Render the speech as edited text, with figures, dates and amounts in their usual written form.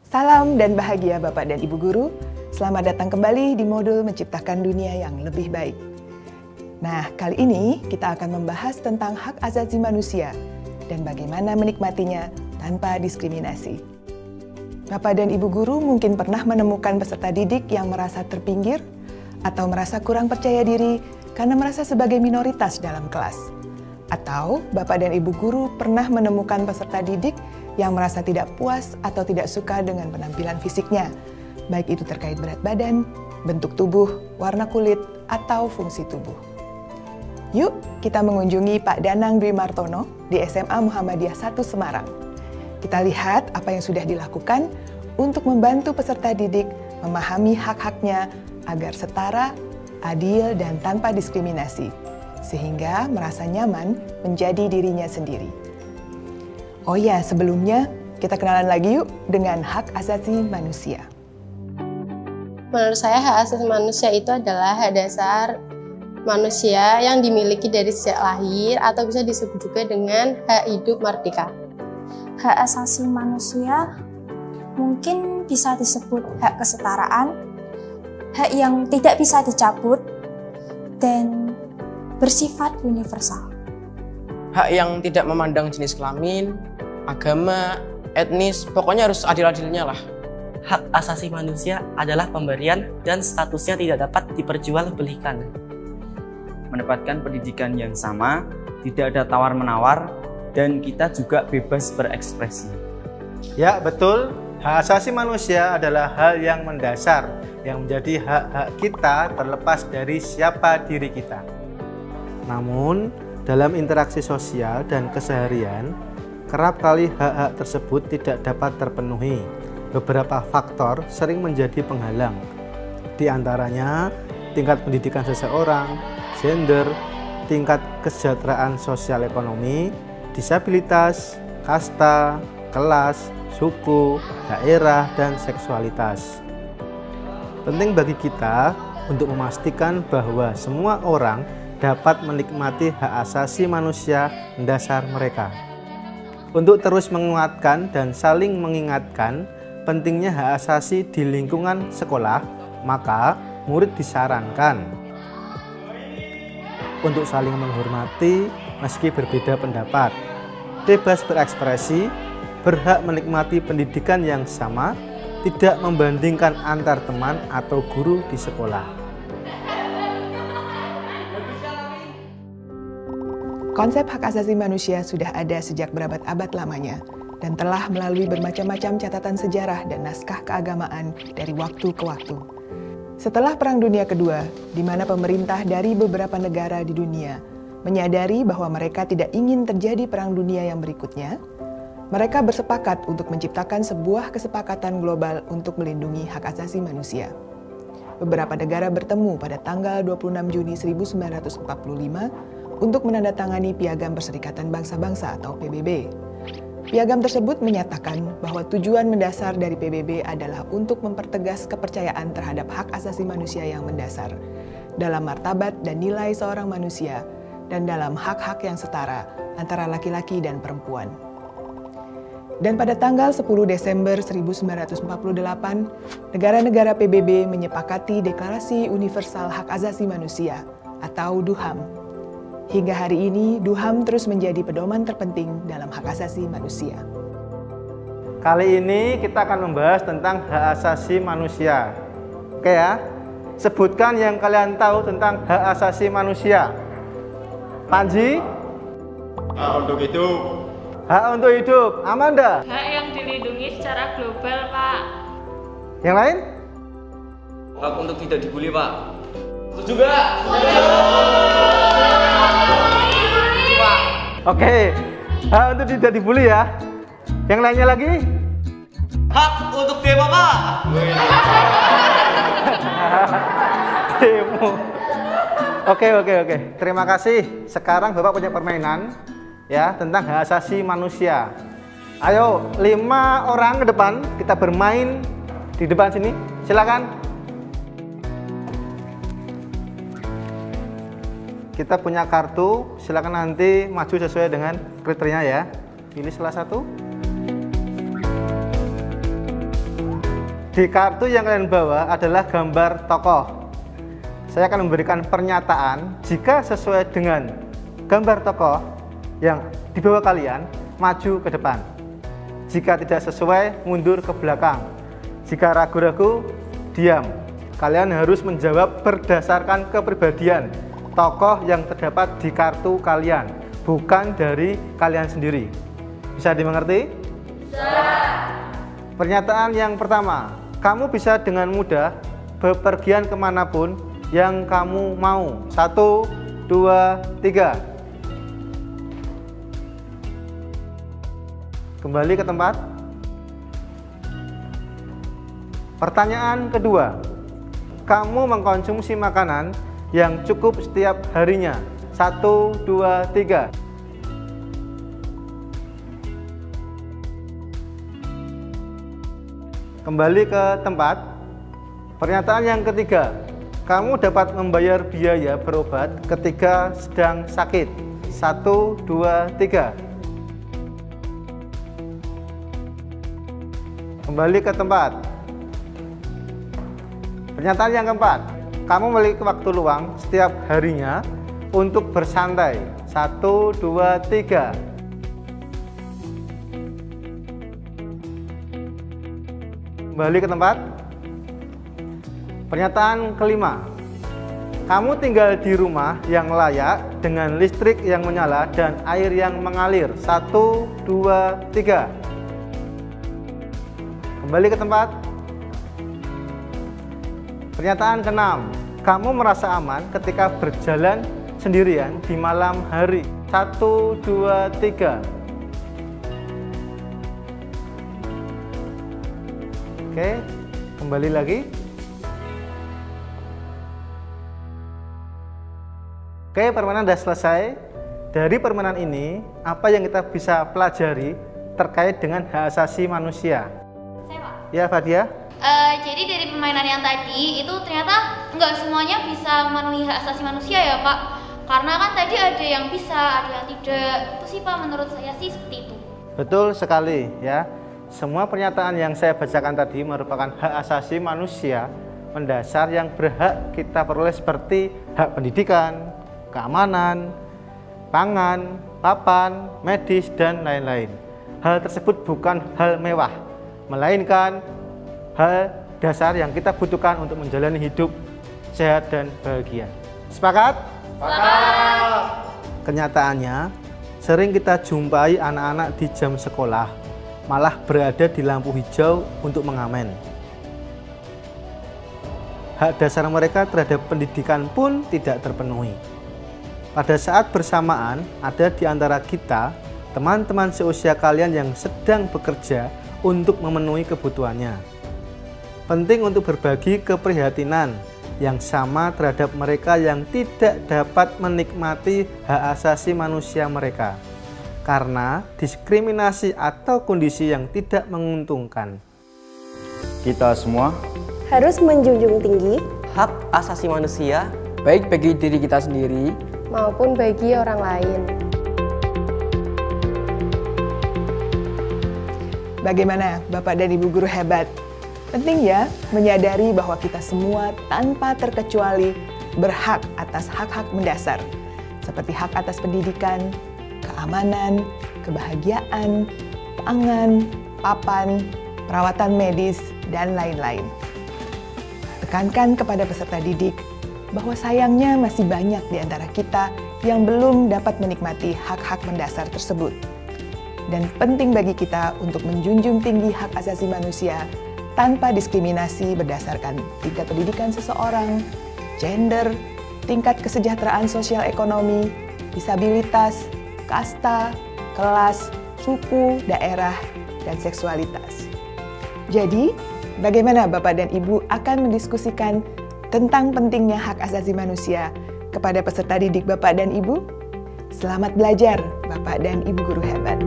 Salam dan bahagia Bapak dan Ibu Guru. Selamat datang kembali di modul Menciptakan Dunia yang Lebih Baik. Nah, kali ini kita akan membahas tentang hak asasi manusia dan bagaimana menikmatinya tanpa diskriminasi. Bapak dan Ibu Guru mungkin pernah menemukan peserta didik yang merasa terpinggir atau merasa kurang percaya diri karena merasa sebagai minoritas dalam kelas. Atau Bapak dan Ibu Guru pernah menemukan peserta didik yang merasa tidak puas atau tidak suka dengan penampilan fisiknya, baik itu terkait berat badan, bentuk tubuh, warna kulit, atau fungsi tubuh. Yuk, kita mengunjungi Pak Danang Dwi Martono di SMA Muhammadiyah 1 Semarang. Kita lihat apa yang sudah dilakukan untuk membantu peserta didik memahami hak-haknya agar setara, adil, dan tanpa diskriminasi, sehingga merasa nyaman menjadi dirinya sendiri. Oh ya, sebelumnya kita kenalan lagi yuk dengan hak asasi manusia. Menurut saya hak asasi manusia itu adalah hak dasar manusia yang dimiliki dari sejak lahir atau bisa disebut juga dengan hak hidup merdeka. Hak asasi manusia mungkin bisa disebut hak kesetaraan, hak yang tidak bisa dicabut, dan bersifat universal. Hak yang tidak memandang jenis kelamin, agama, etnis, pokoknya harus adil-adilnya lah. Hak asasi manusia adalah pemberian dan statusnya tidak dapat diperjualbelikan. Mendapatkan pendidikan yang sama, tidak ada tawar-menawar, dan kita juga bebas berekspresi. Ya, betul. Hak asasi manusia adalah hal yang mendasar, yang menjadi hak-hak kita terlepas dari siapa diri kita. Namun, dalam interaksi sosial dan keseharian, kerap kali hak-hak tersebut tidak dapat terpenuhi. Beberapa faktor sering menjadi penghalang. Di antaranya, tingkat pendidikan seseorang, gender, tingkat kesejahteraan sosial ekonomi, disabilitas, kasta, kelas, suku, daerah, dan seksualitas. Penting bagi kita untuk memastikan bahwa semua orang dapat menikmati hak asasi manusia mendasar mereka. Untuk terus menguatkan dan saling mengingatkan pentingnya hak asasi di lingkungan sekolah, maka murid disarankan untuk saling menghormati meski berbeda pendapat, bebas berekspresi, berhak menikmati pendidikan yang sama, tidak membandingkan antar teman atau guru di sekolah. Konsep hak asasi manusia sudah ada sejak berabad-abad lamanya dan telah melalui bermacam-macam catatan sejarah dan naskah keagamaan dari waktu ke waktu. Setelah Perang Dunia Kedua, di mana pemerintah dari beberapa negara di dunia menyadari bahwa mereka tidak ingin terjadi perang dunia yang berikutnya, mereka bersepakat untuk menciptakan sebuah kesepakatan global untuk melindungi hak asasi manusia. Beberapa negara bertemu pada tanggal 26 Juni 1945 untuk menandatangani Piagam Perserikatan Bangsa-Bangsa atau PBB. Piagam tersebut menyatakan bahwa tujuan mendasar dari PBB adalah untuk mempertegas kepercayaan terhadap hak asasi manusia yang mendasar, dalam martabat dan nilai seorang manusia, dan dalam hak-hak yang setara antara laki-laki dan perempuan. Dan pada tanggal 10 Desember 1948, negara-negara PBB menyepakati Deklarasi Universal Hak Asasi Manusia atau DUHAM. Hingga hari ini, DUHAM terus menjadi pedoman terpenting dalam hak asasi manusia. Kali ini kita akan membahas tentang hak asasi manusia. Oke ya, sebutkan yang kalian tahu tentang hak asasi manusia. Panji? Hak untuk hidup. Hak untuk hidup. Amanda? Hak yang dilindungi secara global, Pak. Yang lain? Hak untuk tidak dibully, Pak. Setuju nggak? Oke, hak untuk tidak dibully ya. Yang lainnya lagi? Hak untuk demo, Pak. Demo. Oke. Terima kasih. Sekarang Bapak punya permainan ya tentang hak asasi manusia. Ayo, 5 orang ke depan kita bermain di depan sini. Silakan. Kita punya kartu, silakan nanti maju sesuai dengan kriteria ya. Pilih salah satu. Di kartu yang kalian bawa adalah gambar tokoh. Saya akan memberikan pernyataan. Jika sesuai dengan gambar tokoh yang di bawah kalian, maju ke depan. Jika tidak sesuai, mundur ke belakang. Jika ragu-ragu, diam. Kalian harus menjawab berdasarkan kepribadian tokoh yang terdapat di kartu kalian, bukan dari kalian sendiri. Bisa dimengerti? Bisa. Pernyataan yang pertama, kamu bisa dengan mudah bepergian kemanapun yang kamu mau. 1, 2, 3. Kembali ke tempat. Pertanyaan kedua, kamu mengkonsumsi makanan yang cukup setiap harinya. 1, 2, 3. Kembali ke tempat. Pernyataan yang ketiga, kamu dapat membayar biaya berobat ketika sedang sakit. 1, 2, 3. Kembali ke tempat. Pernyataan yang keempat, kamu memiliki waktu luang setiap harinya untuk bersantai. 1, 2, 3. Kembali ke tempat. Pernyataan kelima, kamu tinggal di rumah yang layak dengan listrik yang menyala dan air yang mengalir. 1, 2, 3. Kembali ke tempat. Pernyataan keenam, kamu merasa aman ketika berjalan sendirian di malam hari. 1, 2, 3. Oke, kembali lagi. Oke, permainan sudah selesai. Dari permainan ini, apa yang kita bisa pelajari terkait dengan hak asasi manusia? Saya, Pak. Ya, Fadia. Jadi dari permainan yang tadi itu ternyata nggak semuanya bisa memenuhi hak asasi manusia ya, Pak. Karena kan tadi ada yang bisa, ada yang tidak. Itu sih, Pak, menurut saya sih seperti itu. Betul sekali ya. Semua pernyataan yang saya bacakan tadi merupakan hak asasi manusia mendasar yang berhak kita peroleh, seperti hak pendidikan, keamanan, pangan, papan, medis, dan lain-lain. Hal tersebut bukan hal mewah, melainkan hal dasar yang kita butuhkan untuk menjalani hidup sehat dan bahagia. Sepakat? Sepakat. Kenyataannya, sering kita jumpai anak-anak di jam sekolah malah berada di lampu hijau untuk mengamen. Hak dasar mereka terhadap pendidikan pun tidak terpenuhi. Pada saat bersamaan, ada di antara kita, teman-teman seusia kalian yang sedang bekerja untuk memenuhi kebutuhannya. Penting untuk berbagi keprihatinan yang sama terhadap mereka yang tidak dapat menikmati hak asasi manusia mereka karena diskriminasi atau kondisi yang tidak menguntungkan. Kita semua harus menjunjung tinggi hak asasi manusia, baik bagi diri kita sendiri maupun bagi orang lain. Bagaimana Bapak dan Ibu guru hebat? Penting ya menyadari bahwa kita semua tanpa terkecuali berhak atas hak-hak mendasar seperti hak atas pendidikan, keamanan, kebahagiaan, pangan, papan, perawatan medis, dan lain-lain. Tekankan kepada peserta didik bahwa sayangnya masih banyak di antara kita yang belum dapat menikmati hak-hak mendasar tersebut. Dan penting bagi kita untuk menjunjung tinggi hak asasi manusia tanpa diskriminasi berdasarkan tingkat pendidikan seseorang, gender, tingkat kesejahteraan sosial ekonomi, disabilitas, kasta, kelas, suku, daerah, dan seksualitas. Jadi, bagaimana Bapak dan Ibu akan mendiskusikan tentang pentingnya hak asasi manusia kepada peserta didik Bapak dan Ibu? Selamat belajar, Bapak dan Ibu guru hebat.